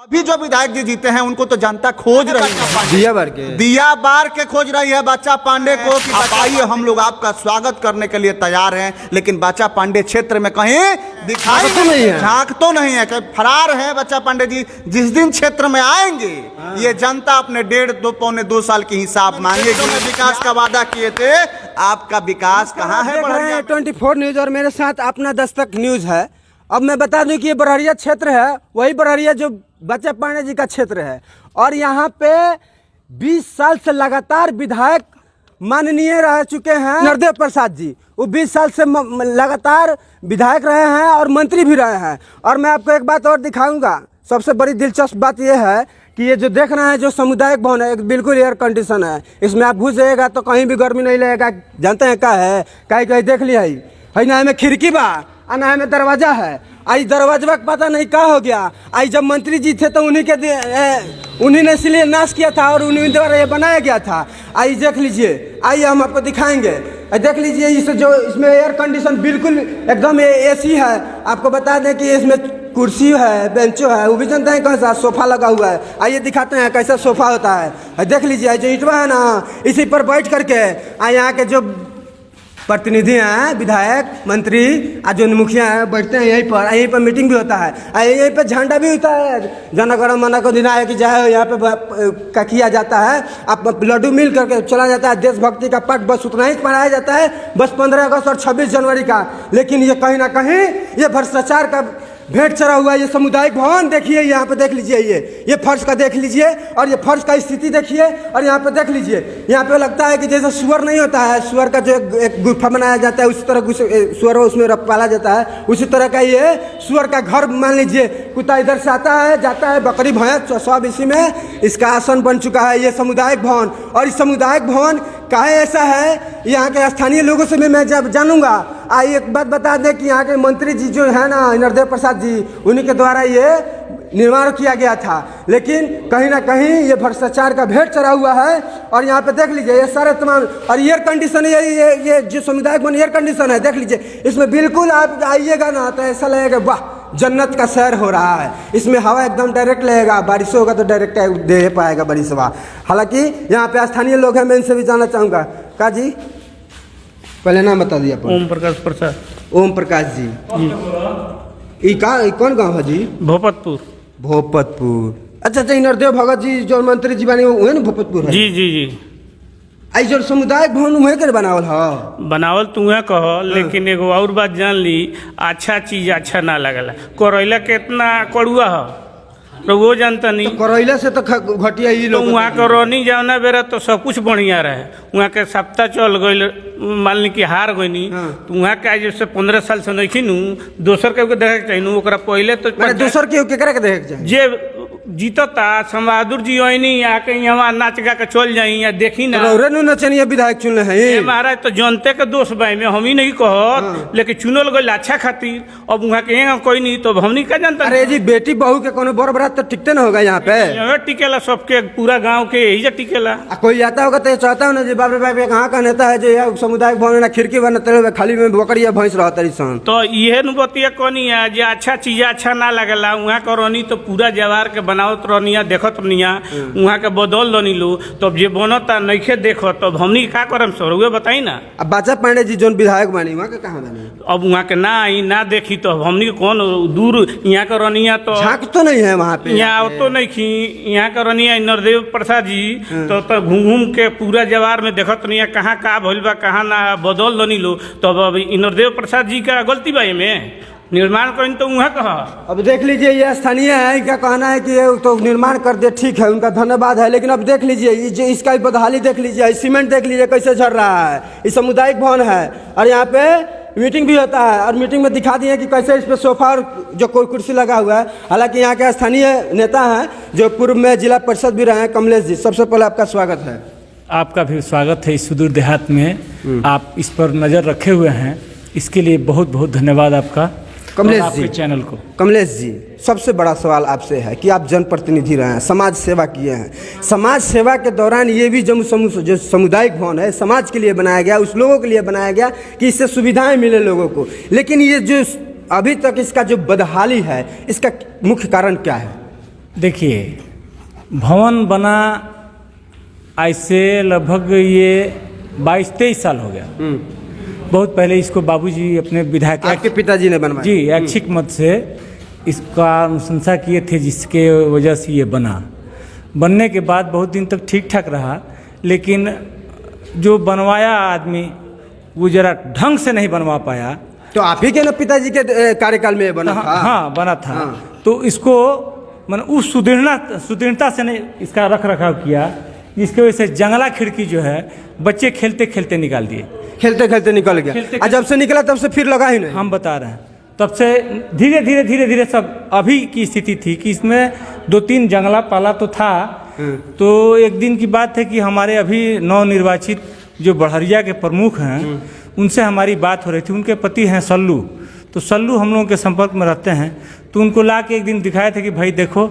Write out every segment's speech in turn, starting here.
अभी जो विधायक जी जीते हैं उनको तो जनता खोज रही है, दिया बार के खोज रही है बच्चा पांडे को कि बताइए हम लोग आपका स्वागत करने के लिए तैयार हैं, लेकिन बच्चा पांडे क्षेत्र में कहीं दिखाई नहीं है, झांक तो नहीं है, कहीं फरार है बच्चा पांडे जी। जिस दिन क्षेत्र में आएंगे ये जनता अपने 1.5-2 साल की हिसाब मांगेगी। विकास का वादा किए थे, आपका विकास कहाँ है? 24 न्यूज और मेरे साथ अपना दस्तक न्यूज है। अब मैं बता दूं कि ये बरहरिया क्षेत्र है, वही बरहरिया जो बच्चा पांडे जी का क्षेत्र है, और यहाँ पे 20 साल से लगातार विधायक माननीय रह चुके हैं नरदेव प्रसाद जी। वो 20 साल से लगातार विधायक रहे हैं और मंत्री भी रहे हैं। और मैं आपको एक बात और दिखाऊंगा, सबसे बड़ी दिलचस्प बात यह है कि ये जो देख रहे हैं जो सामुदायिक भवन है, एक बिल्कुल एयर कंडीशन है। इसमें आप घुस जाइएगा तो कहीं भी गर्मी नहीं लगेगा। जानते हैं क्या है? कहीं देख लिया है ना, में खिड़की बा और ना में दरवाजा है। आई दरवाजा का पता नहीं क्या हो गया। आई जब मंत्री जी थे तो उन्हीं ने इसलिए नाश किया था और उन्हीं द्वारा ये बनाया गया था। आई देख लीजिए, आइए हम आपको दिखाएंगे। देख लीजिए इसमें एयर कंडीशन बिल्कुल एकदम एसी है। आपको बता दें कि इसमें कुर्सी है, बेंचो है, वो भी जानते हैं कैसा सोफा लगा हुआ है। आइए दिखाते हैं कैसा सोफा होता है। देख लीजिए जो ईंटवा है ना, इसी पर बैठ करके यहाँ के जो प्रतिनिधि हैं, विधायक, मंत्री और जो मुखिया हैं, बैठते हैं यहीं पर मीटिंग भी होता है। यहीं पे झंडा भी होता है, जन गण मन को दिना है कि चाहे यहाँ पे का किया जाता है। आप लड्डू मिल करके चला जाता है। देशभक्ति का पाठ बस उतना ही पढ़ाया जाता है, बस 15 अगस्त और 26 जनवरी का। लेकिन ये कहीं ना कहीं ये भ्रष्टाचार का भेंट चढ़ा हुआ है। ये सामुदायिक भवन देखिए, यहाँ पे देख लीजिए, ये फर्श का देख लीजिए और ये फर्श का स्थिति देखिए। और यहाँ पे देख लीजिए, यहाँ पे लगता है कि जैसे सुअर नहीं होता है, सुअर का जो एक गुफा बनाया जाता है, उसी तरह सुअर उसमें पाला जाता है, उसी तरह का ये सुअर का घर मान लीजिए। कुत्ता इधर से आता है जाता है, बकरी भैंस सब इसी में इसका आसन बन चुका है ये सामुदायिक भवन। और इस सामुदायिक भवन काहे ऐसा है, यहाँ के स्थानीय लोगों से भी मैं जब जानूंगा। आइए एक बात बता दें कि यहाँ के मंत्री जी जो है ना, नरदेव प्रसाद जी, उन्हीं के द्वारा ये निर्माण किया गया था। लेकिन कहीं ना कहीं ये भ्रष्टाचार का भेंट चढ़ा हुआ है। और यहाँ पे देख लीजिए ये सारे तमाम, और एयर कंडीशन ये जो सामुदायिक भवन एयर कंडीशन है, देख लीजिए इसमें बिल्कुल आप आइएगा ना तो ऐसा लगेगा वाह जन्नत का सैर हो रहा है। इसमें हवा एकदम डायरेक्ट लगेगा, बारिश होगा तो डायरेक्ट दे पाएगा बारिश हवा। हालांकि यहाँ पे स्थानीय लोग हैं, मैं इनसे भी जानना चाहूँगा। का जी पहले नाम बता दिया। ओम प्रकाश प्रसाद। ओम प्रकाश जी, कौन गाँव है जी? भोपतपुर। अच्छा, नरदेव भगत जी जो मंत्री जी बने हुए ना भोपतपुर है? जी। आई जो सामुदायिक भवन वहीं के बनावल है? बनावल तुम्हें कहो, लेकिन एगो और बात जान ली, अच्छा चीज अच्छा ना लगला। करैला कितना कड़ुआ है तो वो जानता नहीं। तो करैला से तो घटिया ही लोग। वहाँ के रोनी जाना बेरा तो सब कुछ बढ़िया रहे। वहाँ के सप्ताह चल गई, मान ली कि हार गई। तो वहाँ के जैसे 15 साल से नहीं नू दोसर के देखे के चाहिए। ओकरा पहले तो दोसर के केकरा के देखे के चाहिए? जे जीतता शमबहादुर जी ओनी आके यहाँ नाच गा के चल जाई या देखी ना। नचनिया विधायक चुनले हैं महाराज, तो जनते के दोष बाई में हम ही नहीं कहो। लेकिन चुनल गई अच्छा खातिर। अब वहाँ के कोई नहीं तो हमनी का जानता। अरे जी बेटी बहू के कोनो बड़ बरात तो टिकते ना होगा यहाँ पे? यहाँ टिकेला सबके, पूरा गाँव के यही टिकेला। कोई आता होगा तो चाहता हूँ ना जी बाप रे बाप कहाँ का नेता है जो सामुदायिक भवन ना खिड़की बनते हुए खाली में बकरिया भैंस रहता सन। तो ये बतिया कौनी है जो अच्छा चीज अच्छा ना लगेला। वहाँ का रोनी तो पूरा जवार के बनावत रहनिया, देखत रहनिया, वहाँ के बदल दनी लो। तो जे बनता नइखे देखो तो हमनी का करम सर वे बताई ना। अब बच्चा पांडे जी जो विधायक बनी वहाँ के कहाँ बने? अब वहाँ के ना आई ना देखी तो हमनी कौन दूर यहाँ का रहनिया तो झांक तो नहीं है वहाँ पे। यहाँ तो नहीं खी, यहाँ का रहनिया नरदेव प्रसाद जी तो घूम के पूरा जवार में देखत रहनिया कहाँ का भइल बा कहाँ ना बदल दनी लो। तो अब नरदेव प्रसाद जी का गलती बा में निर्माण करें तो वहाँ कहा। अब देख लीजिए ये स्थानीय है, क्या कहना है कि ये तो निर्माण कर दे, ठीक है, उनका धन्यवाद है। लेकिन अब देख लीजिए ये इसका बदहाली देख लीजिए, सीमेंट देख लीजिए कैसे झड़ रहा है। ये सामुदायिक भवन है और यहाँ पे मीटिंग भी होता है। और मीटिंग में दिखा दिए कि कैसे इस पे सोफा और जो कोई कुर्सी लगा हुआ है। हालांकि यहाँ के स्थानीय नेता हैं जो पूर्व में जिला परिषद भी रहे हैं, कमलेश जी, सबसे पहले आपका स्वागत है। आपका भी स्वागत है इस सुदूर देहात में। आप इस पर नज़र रखे हुए हैं, इसके लिए बहुत बहुत धन्यवाद आपका कमलेश जी, आपके चैनल को। कमलेश जी, सबसे बड़ा सवाल आपसे है कि आप जनप्रतिनिधि रहे हैं, समाज सेवा किए हैं। समाज सेवा के दौरान ये भी जो सामुदायिक भवन है समाज के लिए बनाया गया, उस लोगों के लिए बनाया गया कि इससे सुविधाएं मिले लोगों को। लेकिन ये जो अभी तक इसका जो बदहाली है, इसका मुख्य कारण क्या है? देखिए, भवन बना ऐसे लगभग ये 22-23 साल हो गया। बहुत पहले इसको बाबूजी अपने विधायक आपके पिताजी ने बनवाया? जी, ऐच्छिक मत से इसका अनुशंसा किए थे, जिसके वजह से ये बना। बनने के बाद बहुत दिन तक ठीक ठाक रहा, लेकिन जो बनवाया आदमी वो जरा ढंग से नहीं बनवा पाया। तो आप ही के ना पिताजी के कार्यकाल में बना था? हाँ, बना था। हाँ। तो इसको मैंने उस सुदृढ़ता से नहीं इसका रख रखाव किया, जिसकी वजह से जंगला खिड़की जो है बच्चे खेलते खेलते निकाल दिए। खेलते खेलते निकल गया। और जब से निकला तब से फिर लगा ही नहीं। हम बता रहे हैं, तब से धीरे धीरे सब अभी की स्थिति थी कि इसमें 2-3 जंगला पाला तो था। तो एक दिन की बात है कि हमारे अभी नवनिर्वाचित जो बड़हरिया के प्रमुख हैं, उनसे हमारी बात हो रही थी। उनके पति हैं सल्लू, तो सल्लू हम लोगों के संपर्क में रहते हैं। तो उनको ला के एक दिन दिखाए थे कि भाई देखो,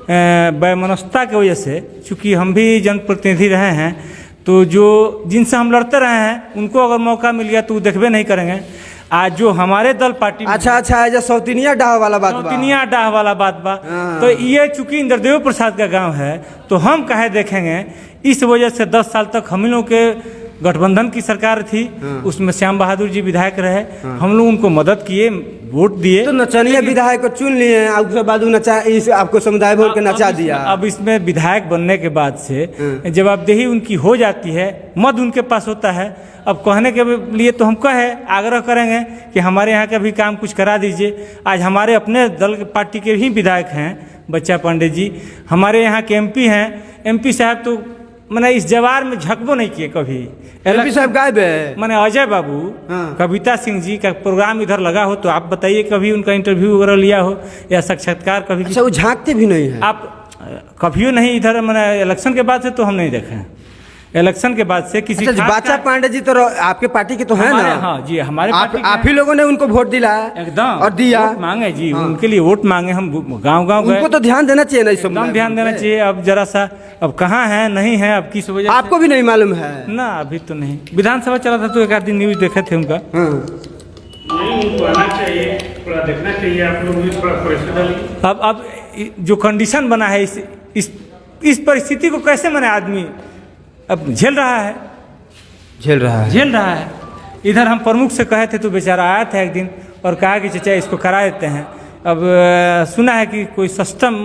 वैमनस्यता की वजह से, चूँकि हम भी जनप्रतिनिधि रहे हैं, तो जो जिनसे हम लड़ते रहे हैं उनको अगर मौका मिल गया तो वो देखबे नहीं करेंगे। आज जो हमारे दल पार्टी अच्छा जो सौतिनिया डाह वाला बात बा। सौतिनिया डाह वाला बात बा। तो ये चूंकि इंद्रदेव प्रसाद का गांव है, तो हम काहे देखेंगे। इस वजह से 10 साल तक हम लोग के गठबंधन की सरकार थी, उसमें श्याम बहादुर जी विधायक रहे। हम लोग उनको मदद किए, वोट दिए। तो नचनिया विधायक को चुन लिए, उसके बाद आपको समुदाय भोट के नचा दिया। अब इसमें विधायक बनने के बाद से जवाबदेही उनकी हो जाती है, मद उनके पास होता है। अब कहने के लिए तो हम कहे आग्रह करेंगे कि हमारे यहाँ का भी काम कुछ करा दीजिए। आज हमारे अपने दल पार्टी के ही विधायक हैं बच्चा पांडे जी, हमारे यहाँ के MP हैं। MP साहब तो मैंने इस जवार में झकबो नहीं किए कभी। MP साहब गायब है। मैंने अजय बाबू, कविता सिंह जी का प्रोग्राम इधर लगा हो तो आप बताइए, कभी उनका इंटरव्यू वगैरह लिया हो या साक्षात्कार कभी? अच्छा, वो झांकते भी नहीं है? आप कभी नहीं इधर, मैंने इलेक्शन के बाद से तो हम नहीं देखे हैं। इलेक्शन के बाद से किसी बच्चा पांडे जी तो आपके पार्टी के तो है ना? हाँ जी, हमारे आप ही लोगों ने उनको वोट दिलाया एकदम और दिया, मांगे जी। उनके लिए वोट मांगे हम, गांव गांव गए। उनको तो ध्यान देना चाहिए, नहीं सब ध्यान देना चाहिए। अब जरा सा अब कहाँ है नहीं है, अब किस वजह आपको भी नहीं मालूम है ना? अभी तो नहीं, विधानसभा चला था तो एक आध दिन न्यूज देखे थे उनका। नहीं, उनको आना चाहिए, थोड़ा देखना चाहिए, आप लोग भी थोड़ा प्रेशर डालिए। अब जो कंडीशन बना है इस परिस्थिति को कैसे मैंने आदमी अब झेल रहा है। इधर हम प्रमुख से कहे थे तो बेचारा आया था एक दिन और कहा कि चाचा इसको करा देते हैं। अब सुना है कि कोई सष्टम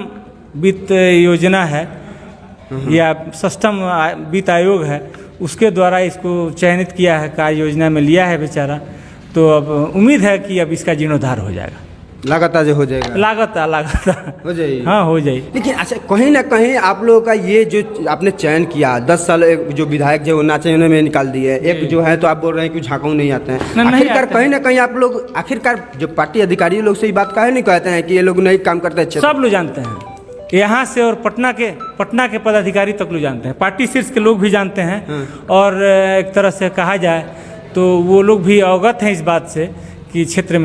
वित्त योजना है या सष्टम वित्त आयोग है, उसके द्वारा इसको चयनित किया है, कार्य योजना में लिया है बेचारा। तो अब उम्मीद है कि अब इसका जीर्णोद्धार हो जाएगा। लगातार जो हो जाएगा, लागत हो जाएगी। हाँ, हो जाएगी। लेकिन अच्छा, कहीं ना कहीं आप लोगों का ये जो आपने चयन किया 10 साल, जो विधायक जो नाचे में निकाल दिए, एक जो है तो आप बोल रहे हैं कि झाँकाऊ नहीं आते हैं। आखिरकार कहीं ना कहीं आप लोग, आखिरकार जो पार्टी अधिकारी लोग से ये बात काहे नहीं कहते हैं कि ये लोग नहीं काम करते? सब लोग जानते हैं, यहाँ से और पटना के पदाधिकारी तक लोग जानते हैं, पार्टी शीर्ष के लोग भी जानते हैं। और एक तरह से कहा जाए तो वो लोग भी अवगत हैं इस बात से कि क्षेत्र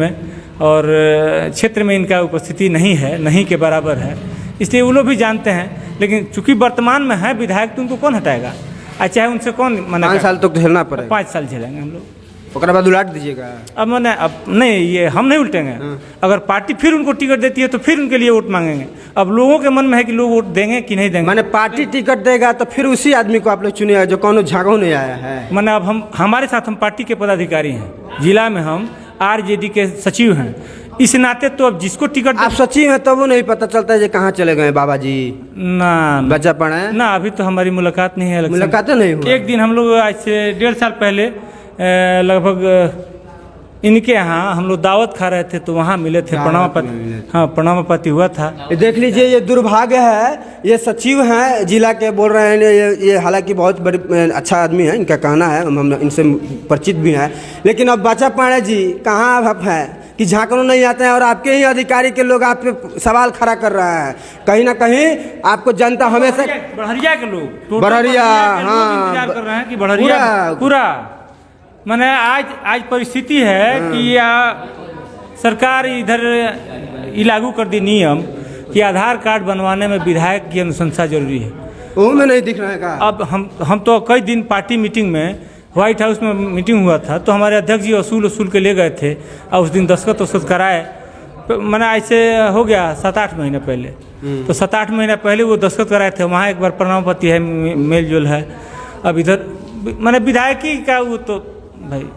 में इनका उपस्थिति नहीं के बराबर है, इसलिए वो लोग भी जानते हैं। लेकिन चूंकि वर्तमान में है विधायक, तो उनको कौन हटाएगा? चाहे उनसे कौन मना? 5 साल तक तो झेलना पड़ेगा। 5 साल झेलेंगे हम लोग, उसके बाद उलट दीजिएगा। अब नहीं, ये हम नहीं उल्टेंगे। अगर पार्टी फिर उनको टिकट देती है तो फिर उनके लिए वोट मांगेंगे। अब लोगों के मन में है कि लोग वोट देंगे कि नहीं देंगे। मैंने पार्टी टिकट देगा तो फिर उसी आदमी को आप लोग चुनिएगा जो कौन झाँकाऊ नहीं आया है। मैंने अब हमारे साथ हम पार्टी के पदाधिकारी हैं, जिला में हम RJD के सचिव हैं। इस नाते तो अब जिसको टिकट, आप सचिव हैं तब वो नहीं पता चलता है कहाँ चले गए बाबा जी ना बच्चा पढ़े ना। अभी तो हमारी मुलाकात नहीं है। मुलाकात नहीं हुई। एक दिन हम लोग आज से 1.5 साल पहले लगभग इनके यहाँ हम लोग दावत खा रहे थे, तो वहाँ मिले थे, प्रणामापाती हुआ था। देख लीजिए, ये दुर्भाग्य है, ये सचिव हैं जिला के, बोल रहे हैं ये हालांकि बहुत बड़े अच्छा आदमी है, इनका कहना है, हम इनसे परिचित भी हैं। लेकिन अब बच्चा पांडे जी कहाँ अब है कि झाँकू नहीं आते हैं और आपके ही अधिकारी के लोग आप पे सवाल खड़ा कर रहे हैं। कहीं ना कहीं आपको जनता हमेशा, बड़हरिया के लोग, बड़हरिया, हाँ, विचार कर रहे हैं कि बड़हरिया पूरा मैंने आज परिस्थिति है कि सरकार इधर लागू कर दी नियम कि आधार कार्ड बनवाने में विधायक की अनुशंसा जरूरी है। वो में नहीं दिख रहा है का? अब हम तो कई दिन पार्टी मीटिंग में, व्हाइट हाउस में मीटिंग हुआ था, तो हमारे अध्यक्ष जी वसूल के ले गए थे और उस दिन दस्तखत कराए। मैंने ऐसे हो गया 7-8 महीने पहले। तो 7-8 महीने पहले वो दस्तखत कराए थे, वहाँ एक बार प्रणाम पति है, मेल जोल है। अब इधर मैंने विधायकी का वो तो भाई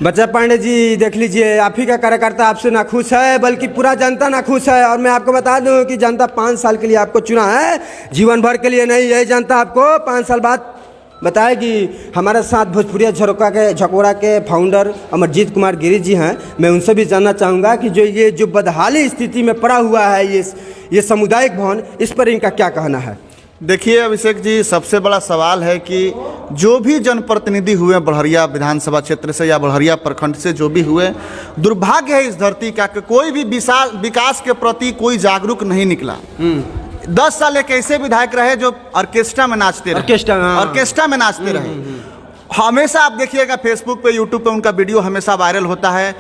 बच्चा पांडे जी देख लीजिए, आप ही का कार्यकर्ता आपसे ना खुश है, बल्कि पूरा जनता ना खुश है। और मैं आपको बता दूं कि जनता 5 साल के लिए आपको चुना है, जीवन भर के लिए नहीं। यही जनता आपको 5 साल बाद बताएगी। हमारे साथ भोजपुरिया झकोरा के फाउंडर अमरजीत कुमार गिरी जी हैं। मैं उनसे भी जानना चाहूँगा कि जो बदहाली स्थिति में पड़ा हुआ है ये सामुदायिक भवन, इस पर इनका क्या कहना है। देखिए अभिषेक जी, सबसे बड़ा सवाल है कि जो भी जनप्रतिनिधि हुए बड़हरिया विधानसभा क्षेत्र से या बड़हरिया प्रखंड से जो भी हुए, दुर्भाग्य है इस धरती का कि कोई भी विकास के प्रति कोई जागरूक नहीं निकला। 10 साल एक ऐसे विधायक रहे जो ऑर्केस्ट्रा में नाचते रहे, ऑर्केस्ट्रा में नाचते रहे। हमेशा आप देखिएगा फेसबुक पे, यूट्यूब पे उनका वीडियो हमेशा वायरल होता है।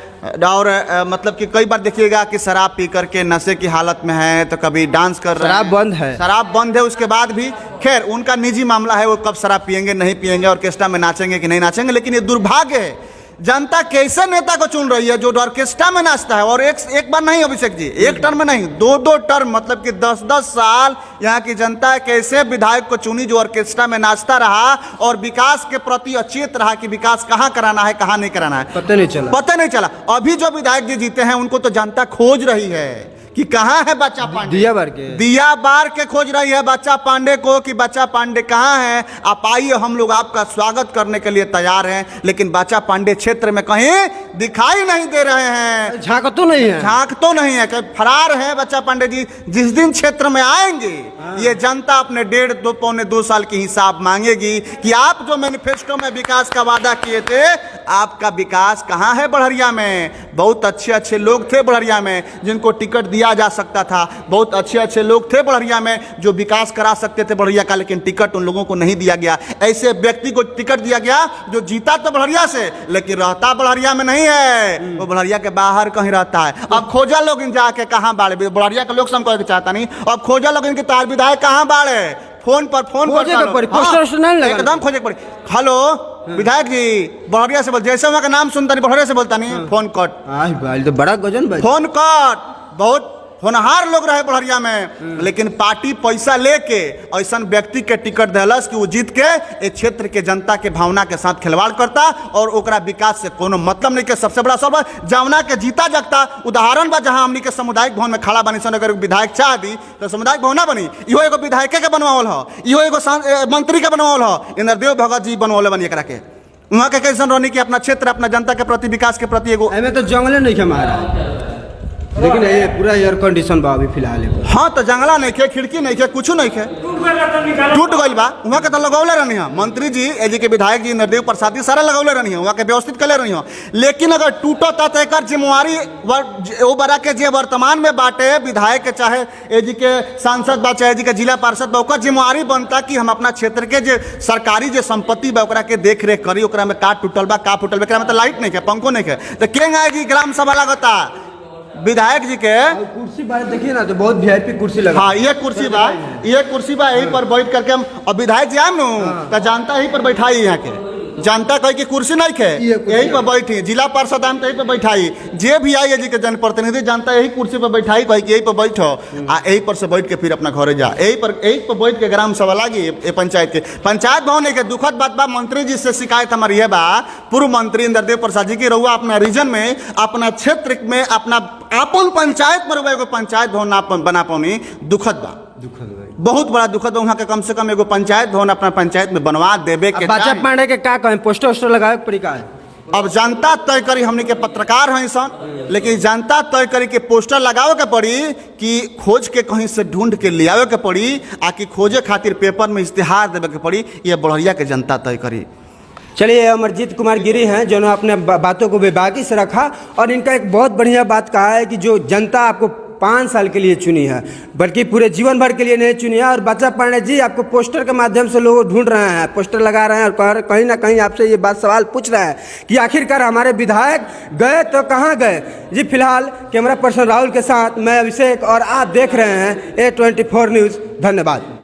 और मतलब कि कई बार देखिएगा कि शराब पी करके नशे की हालत में है, तो कभी डांस कर रहे हैं। शराब बंद है उसके बाद भी, खैर उनका निजी मामला है, वो कब शराब पियेंगे नहीं पियेंगे, ऑर्केस्ट्रा में नाचेंगे कि नहीं नाचेंगे। लेकिन ये दुर्भाग्य है, जनता कैसे नेता को चुन रही है जो ऑर्केस्ट्रा में नाचता है। और एक बार नहीं अभिषेक जी, एक टर्म में नहीं, 2 टर्म, मतलब कि 10-10 साल यहाँ की जनता कैसे विधायक को चुनी जो ऑर्केस्ट्रा में नाचता रहा और विकास के प्रति अचेत रहा कि विकास कहाँ कराना है कहाँ नहीं कराना है, पता नहीं चला। अभी जो विधायक जी जीते हैं उनको तो जनता खोज रही है कि कहाँ है बच्चा पांडे, दिया बार के खोज रही है बच्चा पांडे को कि बच्चा पांडे कहाँ है। आप आइए, हम लोग आपका स्वागत करने के लिए तैयार हैं। लेकिन बच्चा पांडे क्षेत्र में कहीं दिखाई नहीं दे रहे हैं, झांक तो नहीं है, कहीं फरार है बच्चा पांडे जी। जिस दिन क्षेत्र में आएंगे ये जनता अपने 1.5-2 साल की हिसाब मांगेगी कि आप जो मैनिफेस्टो में विकास का वादा किए थे, आपका विकास कहाँ है बड़हरिया में। बहुत अच्छे लोग थे बड़हरिया में जिनको टिकट दिया जा सकता था, बहुत अच्छे लोग थे बड़हरिया में जो विकास करा सकते थे बड़हरिया का, लेकिन टिकट उन लोगों को नहीं दिया गया। ऐसे व्यक्ति को टिकट दिया गया जो जीता तो बड़हरिया से लेकिन रहता बड़हरिया में नहीं है, वो बड़हरिया के बाहर कहीं रहता है। अब खोजा लोग इन जाके कहाँ बाड़े, बड़हरिया के लोग समझ चाहता नहीं। अब खोजा लोग इनके तार विधायक कहाँ बाड़े, फोन पर एकदम खोजे पड़ी। हेलो विधायक जी, बड़हरिया से बोल, जैसे वहाँ का नाम सुनता नहीं बड़हरिया से बोलता नहीं, फोन कट, बड़ा गजन, फोन कट। बहुत होनहार लोग रहे बड़हरिया में, लेकिन पार्टी पैसा लेके ऐसा व्यक्ति के टिकट दिलस कि वो जीत के एक क्षेत्र के जनता के भावना के साथ खिलवाड़ करता और ओकरा विकास से कोनो मतलब नहीं के। सबसे बड़ा सवाल जावना के जीता जगता उदाहरण बा, जहां हमनी के सामुदायिक भवन में खड़ा बनी सन, अगर विधायक चाह दी तो सामुदायिक भवन ना बनी। इहो एगो विधायक के बनवावल हो, इहो एगो मंत्री के बनवावल हो, इंद्रदेव भगत जी बनवाले बनी एकरा के। वहाँ के कैसन रहनी कि अपना क्षेत्र अपना जनता के प्रति विकास के प्रति एगो तो जंगले नहीं के महाराज, लेकिन ये पूरा एयर कंडीशन बा अभी फिलहाल। हाँ तो जंगला नहीं खे, खिड़की नहीं खे, कुछ नहीं खे, टूट गई बा। वहाँ के तो लगौले रहनी है मंत्री जी, एजी के विधायक जी इंद्रदेव प्रसाद जी सारा लगौले रहनी है, वहाँ के व्यवस्थित कर रही हो। लेकिन अगर टूटता तो एक जिम्मेवारी वो बड़ा के जे वर्तमान में बाटे विधायक चाहे एजी के सांसद बा चाहे एजी के जिला पार्षद बा, ओकर जिम्मेवारी बनता कि हम अपना क्षेत्र के जे सरकारी जे संपत्ति बा ओकरा के देख रेख करी, ओकरा में का टूटल बा का फूटल बा, एकरा में तो लाइट नहीं खे, पंखो नहीं खे, तो केंग आएगी ग्राम सभा लगता विधायक जी के कुर्सी बात देखिए ना, तो बहुत वीआईपी कुर्सी लगा। हाँ ये कुर्सी बा यहीं पर बैठ करके हम, अब विधायक जी आम तो जानता यहीं पर बैठाई, यहाँ के जनता कही कि कुर्सी नहीं खे यहीं पर बैठी, जिला पार्षद आम तो यहीं पर बैठाई, जे भी आई जी के जनप्रतिनिधि जनता यही कुर्सी पर बैठाई, कही कि यहीं पर बैठो आ यहीं पर से बैठ के फिर अपना घरे जा, यहीं पर बैठ के ग्राम सभा लागी पंचायत के। पंचायत भवन के दुखद बात बा, मंत्री जी से शिकायत हमारी है बा, पूर्व मंत्री इंद्रदेव प्रसाद जी की रहुआ अपना रीजन में अपना क्षेत्र में अपना अपन पंचायत में एगो पंचायत भवन ना बना पानी, दुखद बा, बहुत बड़ा दुखद। वहाँ के कम से कम एगो पंचायत भवन अपना पंचायत में बनवा देवे के। बच्चा पांडे के का कहें, पोस्टर लगावे पड़ी का। अब जनता तय करी, हमने के पत्रकार हैं सन, लेकिन जनता तय करी के पोस्टर लगावे के पड़ी कि खोज के कहीं से ढूंढ के ले आवे के पड़ी, आकि खोजे खातिर पेपर में इश्तिहार देवे के पड़ी, ये बड़हरिया के जनता तय करी। चलिए, अमरजीत कुमार गिरी हैं जिन्होंने अपने बातों को बेबाकी से रखा और इनका एक बहुत बढ़िया बात कहा है कि जो जनता आपको 5 साल के लिए चुनी है, बल्कि पूरे जीवन भर के लिए नहीं चुनी है। और बच्चा पांडे जी आपको पोस्टर के माध्यम से लोग ढूंढ रहे हैं, पोस्टर लगा रहे हैं और कहीं ना कहीं आपसे ये बात सवाल पूछ रहे हैं कि आखिरकार हमारे विधायक गए तो कहाँ गए। जी फिलहाल कैमरा पर्सन राहुल के साथ मैं अभिषेक और आप देख रहे हैं A24 न्यूज़। धन्यवाद।